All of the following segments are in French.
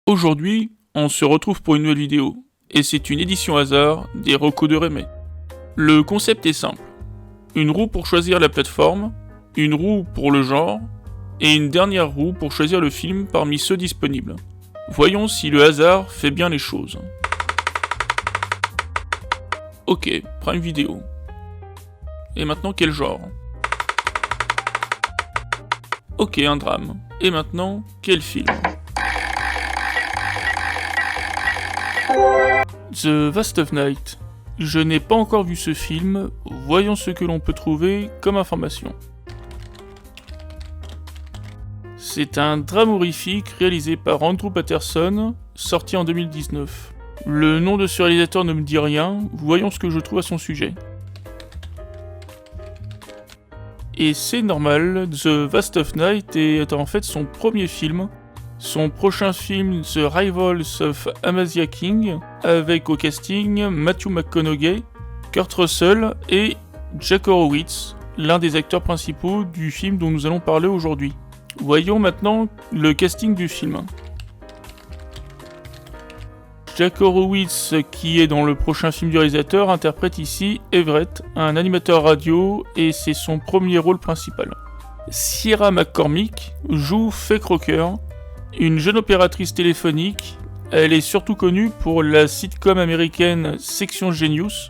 Aujourd'hui, on se retrouve pour une nouvelle vidéo, et c'est une édition hasard des recos de Rémé. Le concept est simple, une roue pour choisir la plateforme, une roue pour le genre, et une dernière roue pour choisir le film parmi ceux disponibles. Voyons si le hasard fait bien les choses. Ok, Prime Video. Et maintenant quel genre? Ok, un drame. Et maintenant, quel film? The Vast of Night. Je n'ai pas encore vu ce film, voyons ce que l'on peut trouver comme information. C'est un drame horrifique réalisé par Andrew Patterson, sorti en 2019. Le nom de ce réalisateur ne me dit rien, voyons ce que je trouve à son sujet. Et c'est normal, The Vast of Night est en fait son premier film. Son prochain film, The Rivals of Amasia King, avec au casting Matthew McConaughey, Kurt Russell et Jack Horowitz, l'un des acteurs principaux du film dont nous allons parler aujourd'hui. Voyons maintenant le casting du film. Jack Horowitz, qui est dans le prochain film du réalisateur, interprète ici Everett, un animateur radio, et c'est son premier rôle principal. Sierra McCormick joue Faye Crocker, une jeune opératrice téléphonique. Elle est surtout connue pour la sitcom américaine Section Genius,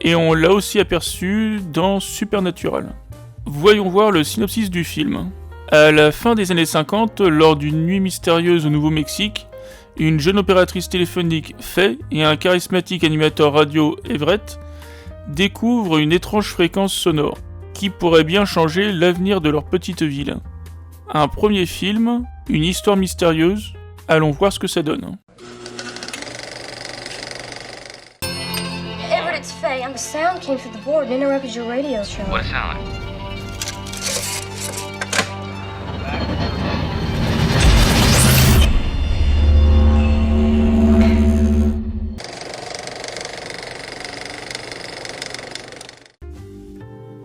et on l'a aussi aperçue dans Supernatural. Voyons voir le synopsis du film. À la fin des années 50, lors d'une nuit mystérieuse au Nouveau-Mexique, une jeune opératrice téléphonique, Faye, et un charismatique animateur radio, Everett, découvrent une étrange fréquence sonore, qui pourrait bien changer l'avenir de leur petite ville. Un premier film, une histoire mystérieuse, allons voir ce que ça donne. Everett, it's Faye. The sound came through the board and interrupted your radio show. What sound?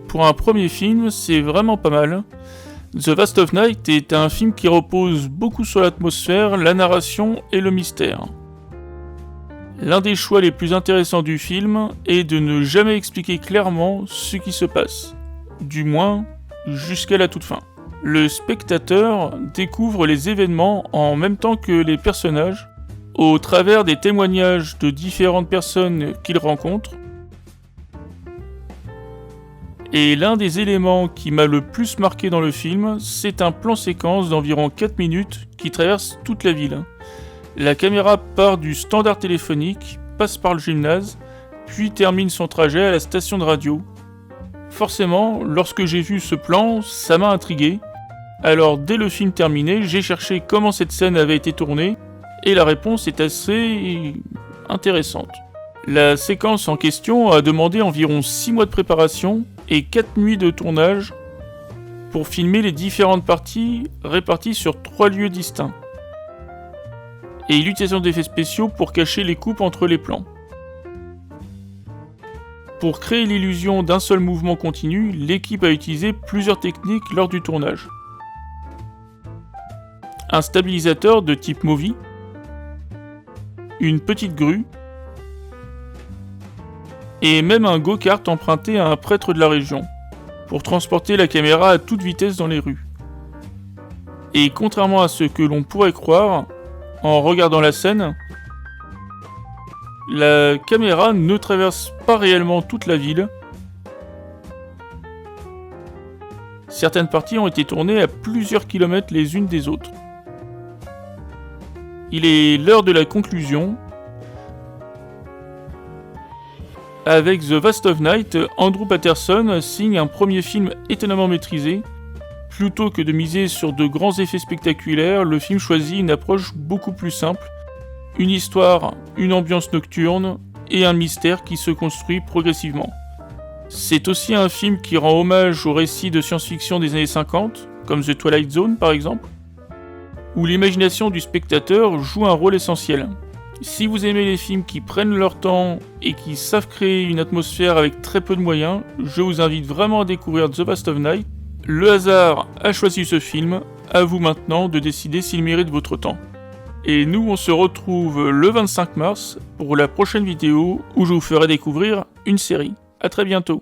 Pour un premier film, c'est vraiment pas mal. The Vast of Night est un film qui repose beaucoup sur l'atmosphère, la narration et le mystère. L'un des choix les plus intéressants du film est de ne jamais expliquer clairement ce qui se passe, du moins jusqu'à la toute fin. Le spectateur découvre les événements en même temps que les personnages, au travers des témoignages de différentes personnes qu'il rencontre. Et l'un des éléments qui m'a le plus marqué dans le film, c'est un plan séquence d'environ 4 minutes qui traverse toute la ville. La caméra part du standard téléphonique, passe par le gymnase, puis termine son trajet à la station de radio. Forcément, lorsque j'ai vu ce plan, ça m'a intrigué. Alors dès le film terminé, j'ai cherché comment cette scène avait été tournée, et la réponse est assez intéressante. La séquence en question a demandé environ 6 mois de préparation et 4 nuits de tournage pour filmer les différentes parties réparties sur 3 lieux distincts. Et l'utilisation d'effets spéciaux pour cacher les coupes entre les plans. Pour créer l'illusion d'un seul mouvement continu, l'équipe a utilisé plusieurs techniques lors du tournage. Un stabilisateur de type Movi, une petite grue, et même un go-kart emprunté à un prêtre de la région, pour transporter la caméra à toute vitesse dans les rues. Et contrairement à ce que l'on pourrait croire, en regardant la scène, la caméra ne traverse pas réellement toute la ville. Certaines parties ont été tournées à plusieurs kilomètres les unes des autres. Il est l'heure de la conclusion. Avec The Vast of Night, Andrew Patterson signe un premier film étonnamment maîtrisé. Plutôt que de miser sur de grands effets spectaculaires, le film choisit une approche beaucoup plus simple. Une histoire, une ambiance nocturne et un mystère qui se construit progressivement. C'est aussi un film qui rend hommage aux récits de science-fiction des années 50, comme The Twilight Zone par exemple, où l'imagination du spectateur joue un rôle essentiel. Si vous aimez les films qui prennent leur temps et qui savent créer une atmosphère avec très peu de moyens, je vous invite vraiment à découvrir The Vast of Night. Le hasard a choisi ce film, à vous maintenant de décider s'il mérite votre temps. Et nous, on se retrouve le 25 mars pour la prochaine vidéo où je vous ferai découvrir une série. À très bientôt.